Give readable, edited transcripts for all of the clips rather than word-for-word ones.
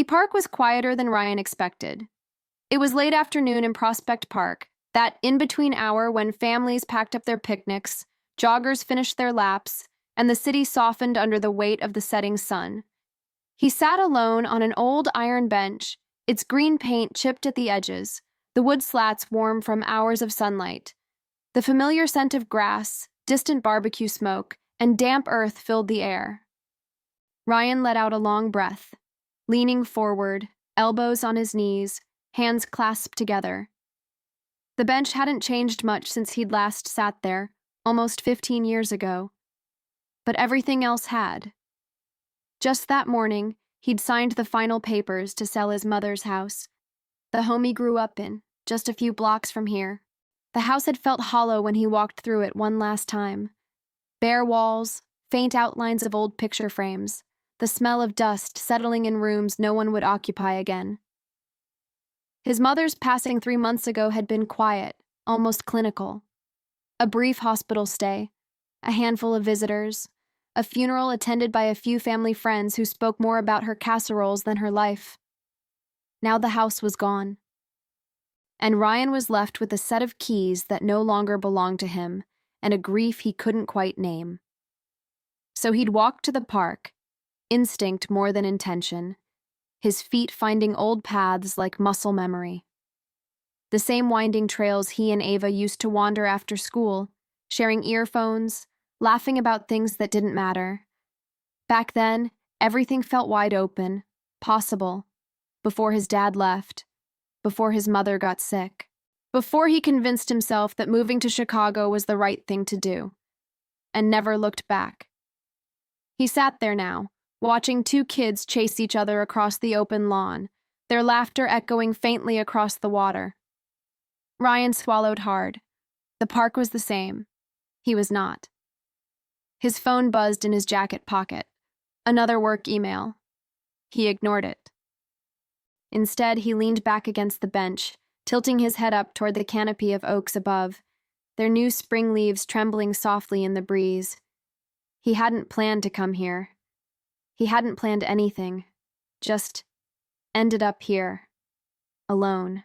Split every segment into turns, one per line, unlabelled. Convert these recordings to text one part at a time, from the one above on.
Park was quieter than Ryan expected. It was late afternoon in Prospect Park, that in-between hour when families packed up their picnics, joggers finished their laps, and the city softened under the weight of the setting sun. He sat alone on an old iron bench, its green paint chipped at the edges, the wood slats warm from hours of sunlight. The familiar scent of grass, distant barbecue smoke, and damp earth filled the air. Ryan let out a long breath, leaning forward, elbows on his knees, hands clasped together. The bench hadn't changed much since he'd last sat there, almost 15 years ago. But everything else had. Just that morning, he'd signed the final papers to sell his mother's house, the home he grew up in, just a few blocks from here. The house had felt hollow when he walked through it one last time. Bare walls, faint outlines of old picture frames, the smell of dust settling in rooms no one would occupy again. His mother's passing 3 months ago had been quiet, almost clinical. A brief hospital stay, a handful of visitors, a funeral attended by a few family friends who spoke more about her casseroles than her life. Now the house was gone. And Ryan was left with a set of keys that no longer belonged to him and a grief he couldn't quite name. So he'd walk to the park, instinct more than intention, his feet finding old paths like muscle memory. The same winding trails he and Ava used to wander after school, sharing earphones, laughing about things that didn't matter. Back then, everything felt wide open, possible, before his dad left, before his mother got sick, before he convinced himself that moving to Chicago was the right thing to do, and never looked back. He sat there now, watching 2 kids chase each other across the open lawn, their laughter echoing faintly across the water. Ryan swallowed hard. The park was the same. He was not. His phone buzzed in his jacket pocket. Another work email. He ignored it. Instead, he leaned back against the bench, tilting his head up toward the canopy of oaks above, their new spring leaves trembling softly in the breeze. He hadn't planned to come here. He hadn't planned anything. Just ended up here. Alone.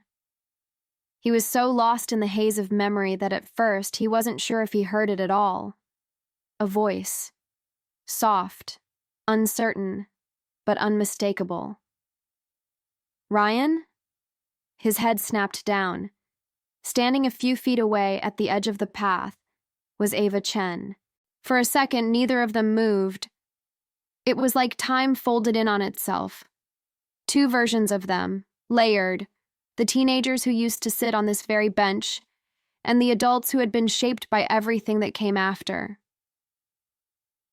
He was so lost in the haze of memory that at first he wasn't sure if he heard it at all. A voice. Soft, uncertain, but unmistakable. Ryan? His head snapped down. Standing a few feet away at the edge of the path was Ava Chen. For a second, neither of them moved. It was like time folded in on itself. 2 versions of them, layered, the teenagers who used to sit on this very bench, and the adults who had been shaped by everything that came after.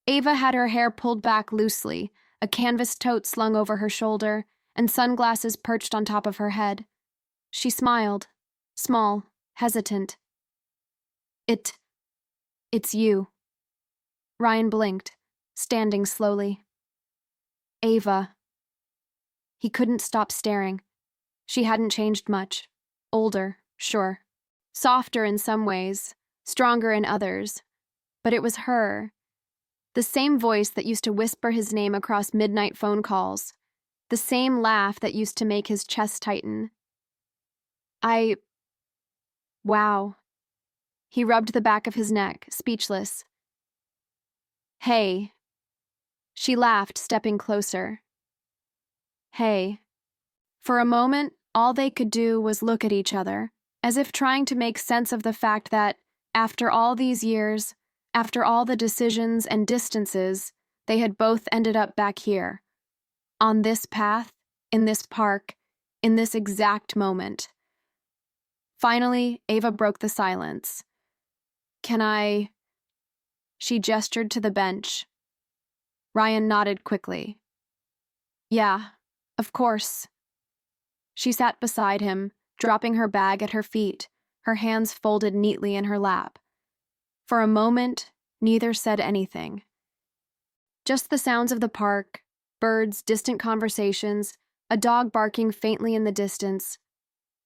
Ava had her hair pulled back loosely, a canvas tote slung over her shoulder, and sunglasses perched on top of her head. She smiled, small, hesitant. It's you. Ryan blinked, standing slowly. Ava. He couldn't stop staring. She hadn't changed much. Older, sure. Softer in some ways, stronger in others. But it was her. The same voice that used to whisper his name across midnight phone calls. The same laugh that used to make his chest tighten. Wow. He rubbed the back of his neck, speechless. Hey. She laughed, stepping closer. Hey. For a moment, all they could do was look at each other, as if trying to make sense of the fact that, after all these years, after all the decisions and distances, they had both ended up back here. On this path, in this park, in this exact moment. Finally, Ava broke the silence. Can I? She gestured to the bench. Ryan nodded quickly. Yeah, of course. She sat beside him, dropping her bag at her feet, her hands folded neatly in her lap. For a moment, neither said anything. Just the sounds of the park, birds, distant conversations, a dog barking faintly in the distance.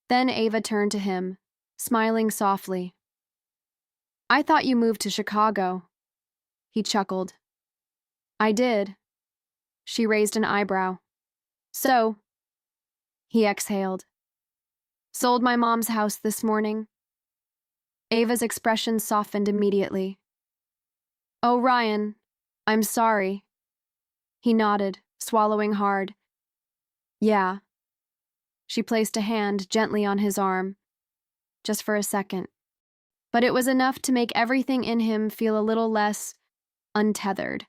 Then Ava turned to him, smiling softly. I thought you moved to Chicago. He chuckled. I did. She raised an eyebrow. So, he exhaled. Sold my mom's house this morning. Ava's expression softened immediately. Oh, Ryan, I'm sorry. He nodded, swallowing hard. Yeah. She placed a hand gently on his arm, just for a second. But it was enough to make everything in him feel a little less untethered.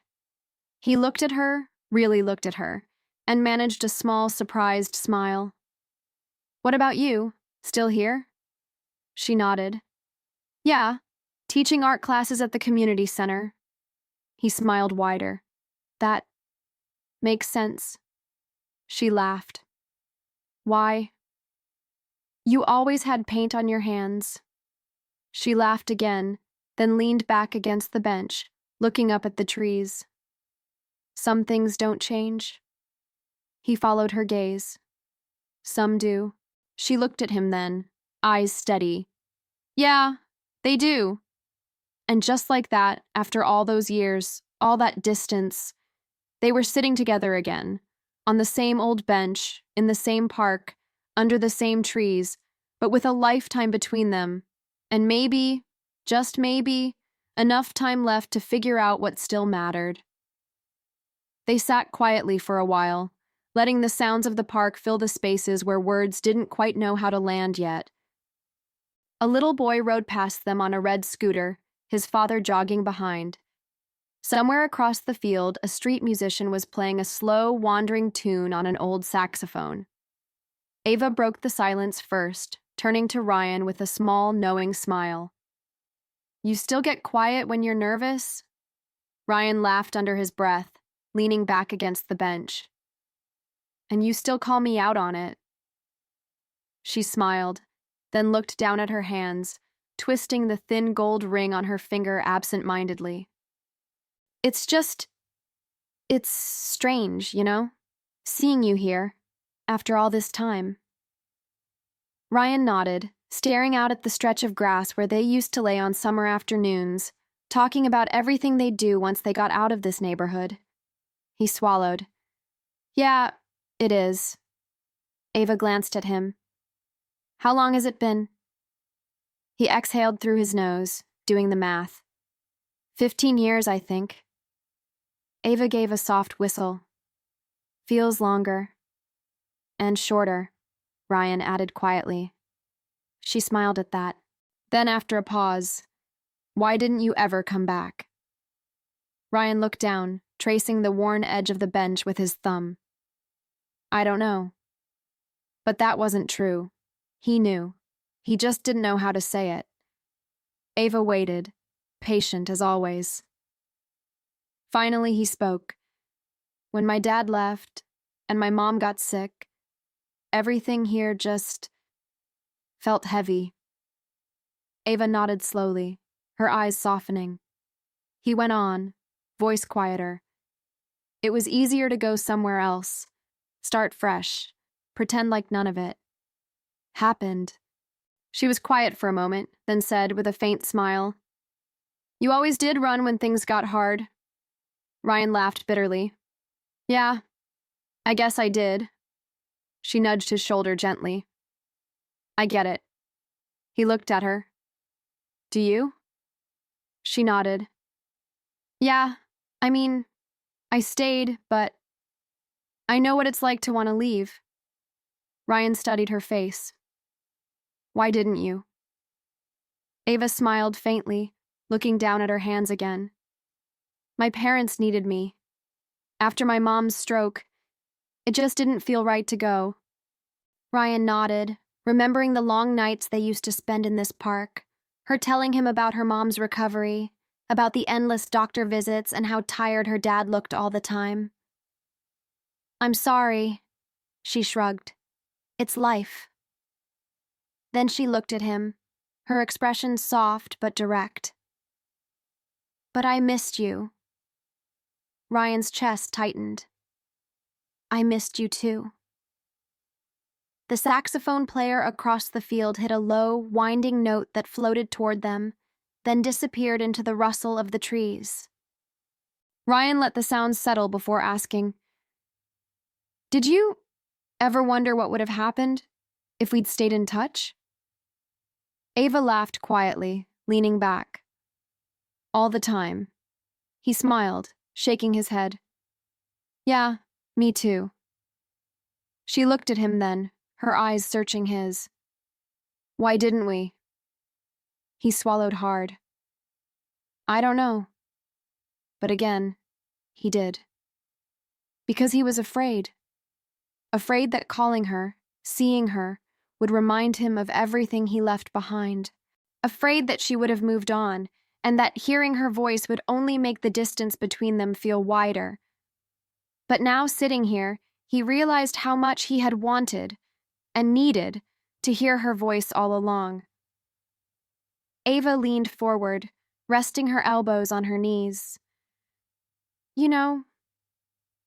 He looked at her, really looked at her, and managed a small, surprised smile. What about you? Still here? She nodded. Yeah, teaching art classes at the community center. He smiled wider. That makes sense. She laughed. Why? You always had paint on your hands. She laughed again, then leaned back against the bench, looking up at the trees. Some things don't change. He followed her gaze. Some do. She looked at him then, eyes steady. Yeah, they do. And just like that, after all those years, all that distance, they were sitting together again, on the same old bench, in the same park, under the same trees, but with a lifetime between them, and maybe, just maybe, enough time left to figure out what still mattered. They sat quietly for a while, letting the sounds of the park fill the spaces where words didn't quite know how to land yet. A little boy rode past them on a red scooter, his father jogging behind. Somewhere across the field, a street musician was playing a slow, wandering tune on an old saxophone. Ava broke the silence first, turning to Ryan with a small, knowing smile. You still get quiet when you're nervous? Ryan laughed under his breath, leaning back against the bench. And you still call me out on it. She smiled, then looked down at her hands, twisting the thin gold ring on her finger absent-mindedly. It's strange, you know? Seeing you here, after all this time. Ryan nodded, staring out at the stretch of grass where they used to lay on summer afternoons, talking about everything they'd do once they got out of this neighborhood. He swallowed. Yeah, it is. Ava glanced at him. How long has it been? He exhaled through his nose, doing the math. 15 years, I think. Ava gave a soft whistle. Feels longer. And shorter, Ryan added quietly. She smiled at that. Then after a pause, why didn't you ever come back? Ryan looked down, tracing the worn edge of the bench with his thumb. I don't know. But that wasn't true. He knew. He just didn't know how to say it. Ava waited, patient as always. Finally, he spoke. When my dad left, and my mom got sick, everything here just felt heavy. Ava nodded slowly, her eyes softening. He went on, voice quieter. It was easier to go somewhere else, start fresh, pretend like none of it happened. She was quiet for a moment, then said with a faint smile, You always did run when things got hard. Ryan laughed bitterly. Yeah, I guess I did. She nudged his shoulder gently. I get it. He looked at her. Do you? She nodded. Yeah, I mean, I stayed, but I know what it's like to want to leave. Ryan studied her face. Why didn't you? Ava smiled faintly, looking down at her hands again. My parents needed me. After my mom's stroke, it just didn't feel right to go. Ryan nodded, remembering the long nights they used to spend in this park, her telling him about her mom's recovery, about the endless doctor visits and how tired her dad looked all the time. I'm sorry, she shrugged. It's life. Then she looked at him, her expression soft but direct. But I missed you. Ryan's chest tightened. I missed you too. The saxophone player across the field hit a low, winding note that floated toward them, then disappeared into the rustle of the trees. Ryan let the sound settle before asking, Did you Ever wonder what would have happened if we'd stayed in touch? Ava laughed quietly, leaning back. All the time. He smiled, shaking his head. Yeah, me too. She looked at him then, her eyes searching his. Why didn't we? He swallowed hard. I don't know. But again, he did. Because he was afraid. Afraid that calling her, seeing her, would remind him of everything he left behind. Afraid that she would have moved on, and that hearing her voice would only make the distance between them feel wider. But now, sitting here, he realized how much he had wanted and needed to hear her voice all along. Ava leaned forward, resting her elbows on her knees. You know,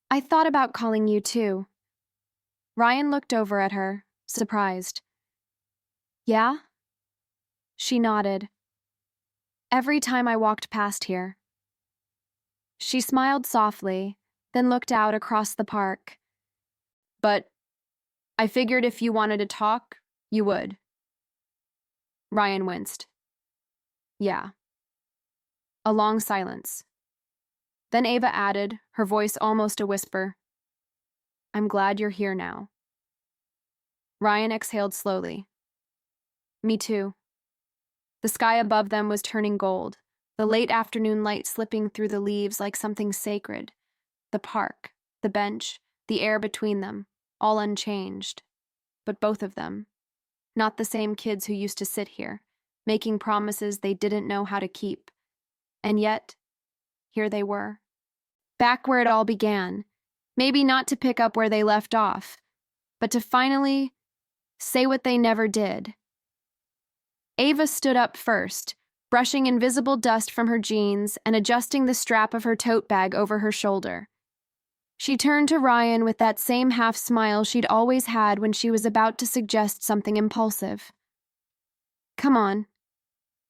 I thought about calling you too. Ryan looked over at her, surprised. Yeah? She nodded. Every time I walked past here. She smiled softly, then looked out across the park. But I figured if you wanted to talk, you would. Ryan winced. Yeah. A long silence. Then Ava added, her voice almost a whisper. I'm glad you're here now. Ryan exhaled slowly. Me too. The sky above them was turning gold, the late afternoon light slipping through the leaves like something sacred. The park, the bench, the air between them, all unchanged. But both of them, not the same kids who used to sit here, making promises they didn't know how to keep. And yet, here they were. Back where it all began, maybe not to pick up where they left off, but to finally say what they never did. Ava stood up first, brushing invisible dust from her jeans and adjusting the strap of her tote bag over her shoulder. She turned to Ryan with that same half smile she'd always had when she was about to suggest something impulsive. Come on.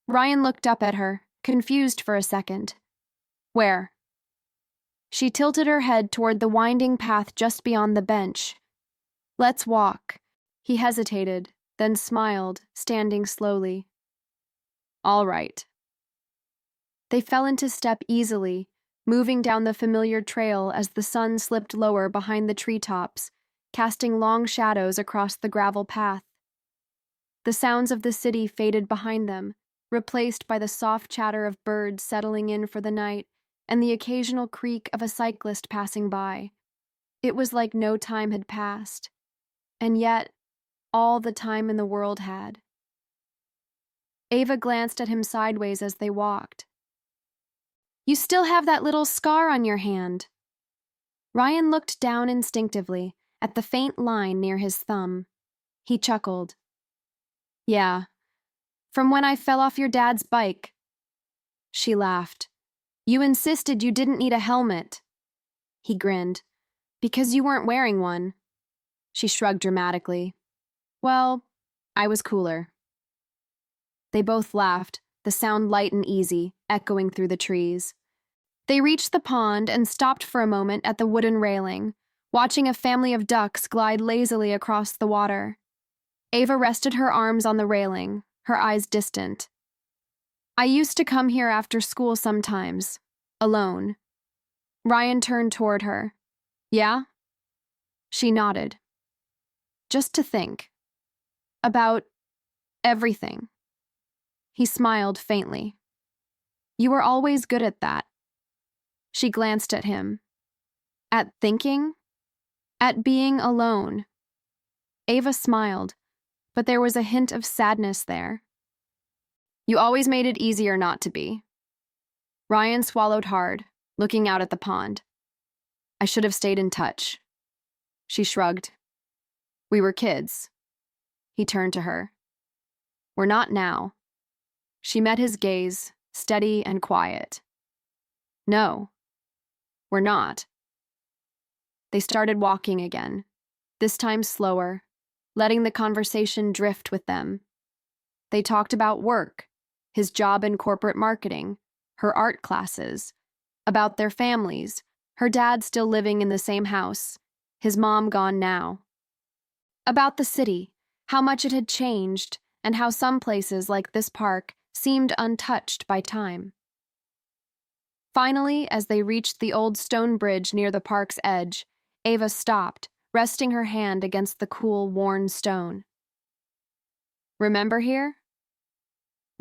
Ryan looked up at her, confused for a second. Where? She tilted her head toward the winding path just beyond the bench. Let's walk. He hesitated, then smiled, standing slowly. All right. They fell into step easily, moving down the familiar trail as the sun slipped lower behind the treetops, casting long shadows across the gravel path. The sounds of the city faded behind them, replaced by the soft chatter of birds settling in for the night and the occasional creak of a cyclist passing by. It was like no time had passed, and yet all the time in the world had. Ava glanced at him sideways as they walked. You still have that little scar on your hand. Ryan looked down instinctively at the faint line near his thumb. He chuckled. Yeah, from when I fell off your dad's bike. She laughed. You insisted you didn't need a helmet. He grinned. Because you weren't wearing one. She shrugged dramatically. Well, I was cooler. They both laughed, the sound light and easy, echoing through the trees. They reached the pond and stopped for a moment at the wooden railing, watching a family of ducks glide lazily across the water. Ava rested her arms on the railing, her eyes distant. I used to come here after school sometimes, alone. Ryan turned toward her. Yeah? She nodded. Just to think. About everything. He smiled faintly. You were always good at that. She glanced at him. At thinking? At being alone. Ava smiled, but there was a hint of sadness there. You always made it easier not to be. Ryan swallowed hard, looking out at the pond. I should have stayed in touch. She shrugged. We were kids. He turned to her. We're not now. She met his gaze, steady and quiet. No, we're not. They started walking again, this time slower, letting the conversation drift with them. They talked about work, his job in corporate marketing, her art classes, about their families, her dad still living in the same house, his mom gone now. About the city, how much it had changed, and how some places like this park seemed untouched by time. Finally, as they reached the old stone bridge near the park's edge, Ava stopped, resting her hand against the cool, worn stone. Remember here?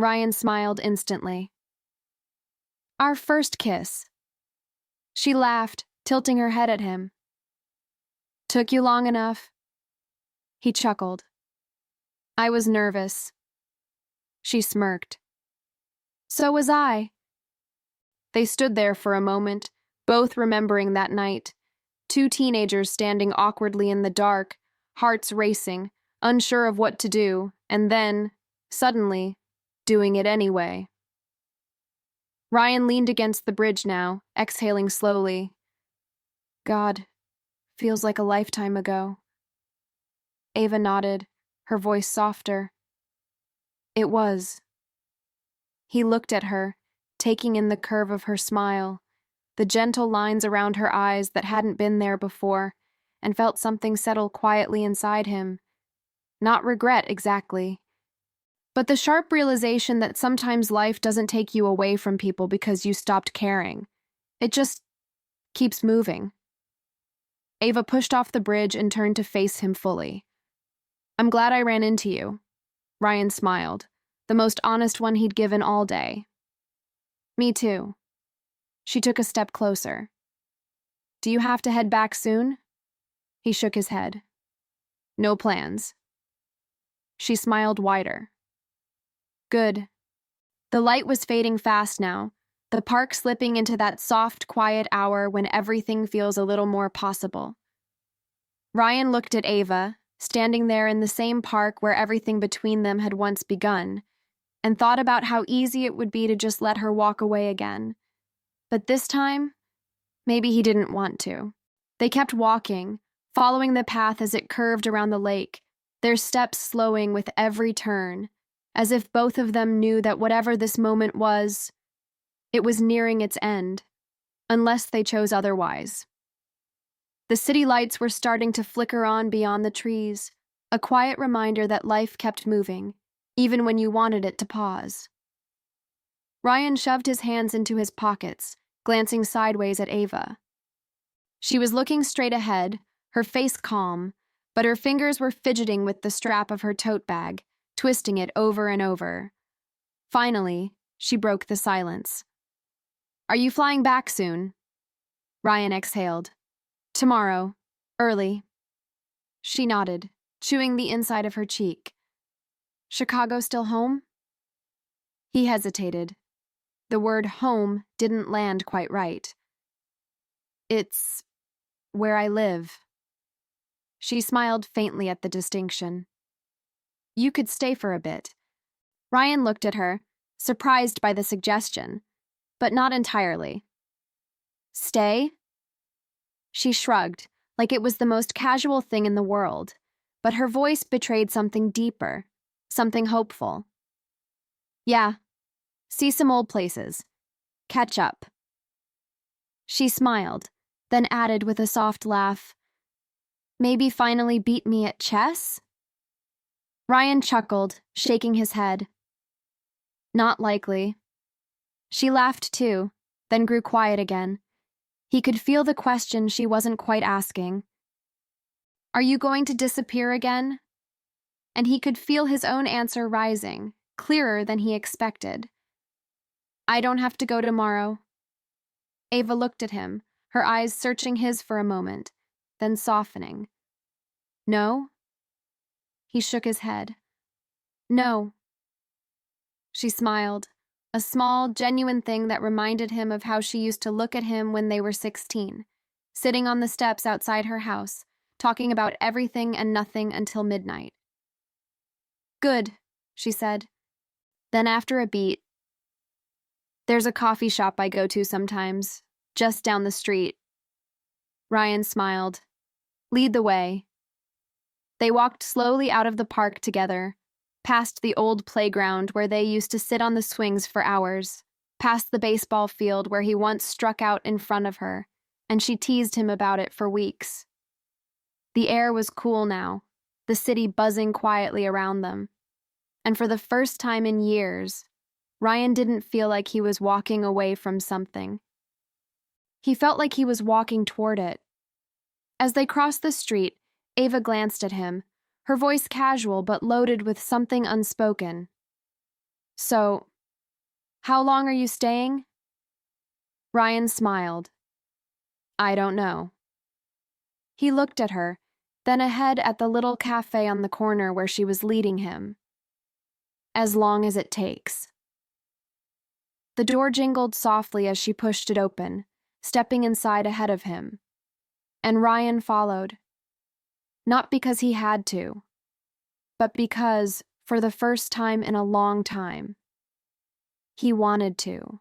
Ryan smiled instantly. Our first kiss. She laughed, tilting her head at him. Took you long enough? He chuckled. I was nervous. She smirked. So was I. They stood there for a moment, both remembering that night. Two teenagers standing awkwardly in the dark, hearts racing, unsure of what to do, and then, suddenly, doing it anyway. Ryan leaned against the bridge now, exhaling slowly. God, feels like a lifetime ago. Ava nodded, her voice softer. It was. He looked at her, taking in the curve of her smile, the gentle lines around her eyes that hadn't been there before, and felt something settle quietly inside him. Not regret, exactly, but the sharp realization that sometimes life doesn't take you away from people because you stopped caring. It just keeps moving. Ava pushed off the bridge and turned to face him fully. I'm glad I ran into you. Ryan smiled, the most honest one he'd given all day. Me too. She took a step closer. Do you have to head back soon? He shook his head. No plans. She smiled wider. Good. The light was fading fast now, the park slipping into that soft, quiet hour when everything feels a little more possible. Ryan looked at Ava, standing there in the same park where everything between them had once begun, and thought about how easy it would be to just let her walk away again. But this time, maybe he didn't want to. They kept walking, following the path as it curved around the lake, their steps slowing with every turn, as if both of them knew that whatever this moment was, it was nearing its end, unless they chose otherwise. The city lights were starting to flicker on beyond the trees, a quiet reminder that life kept moving, even when you wanted it to pause. Ryan shoved his hands into his pockets, glancing sideways at Ava. She was looking straight ahead, her face calm, but her fingers were fidgeting with the strap of her tote bag, twisting it over and over. Finally, she broke the silence. Are you flying back soon? Ryan exhaled. Tomorrow. Early. She nodded, chewing the inside of her cheek. Chicago still home? He hesitated. The word home didn't land quite right. It's where I live. She smiled faintly at the distinction. You could stay for a bit. Ryan looked at her, surprised by the suggestion, but not entirely. Stay? She shrugged, like it was the most casual thing in the world, but her voice betrayed something deeper, something hopeful. Yeah, see some old places. Catch up. She smiled, then added with a soft laugh, maybe finally beat me at chess? Ryan chuckled, shaking his head. Not likely. She laughed too, then grew quiet again. He could feel the question she wasn't quite asking. Are you going to disappear again? And he could feel his own answer rising, clearer than he expected. I don't have to go tomorrow. Ava looked at him, her eyes searching his for a moment, then softening. No? He shook his head. No. She smiled, a small, genuine thing that reminded him of how she used to look at him when they were 16, sitting on the steps outside her house, talking about everything and nothing until midnight. Good, she said. Then after a beat, there's a coffee shop I go to sometimes, just down the street. Ryan smiled. Lead the way. They walked slowly out of the park together, past the old playground where they used to sit on the swings for hours, past the baseball field where he once struck out in front of her, and she teased him about it for weeks. The air was cool now, the city buzzing quietly around them. And for the first time in years, Ryan didn't feel like he was walking away from something. He felt like he was walking toward it. As they crossed the street, Ava glanced at him, her voice casual but loaded with something unspoken. "So, how long are you staying?" Ryan smiled. "I don't know." He looked at her, then ahead at the little cafe on the corner where she was leading him. "As long as it takes." The door jingled softly as she pushed it open, stepping inside ahead of him. And Ryan followed. Not because he had to, but because, for the first time in a long time, he wanted to.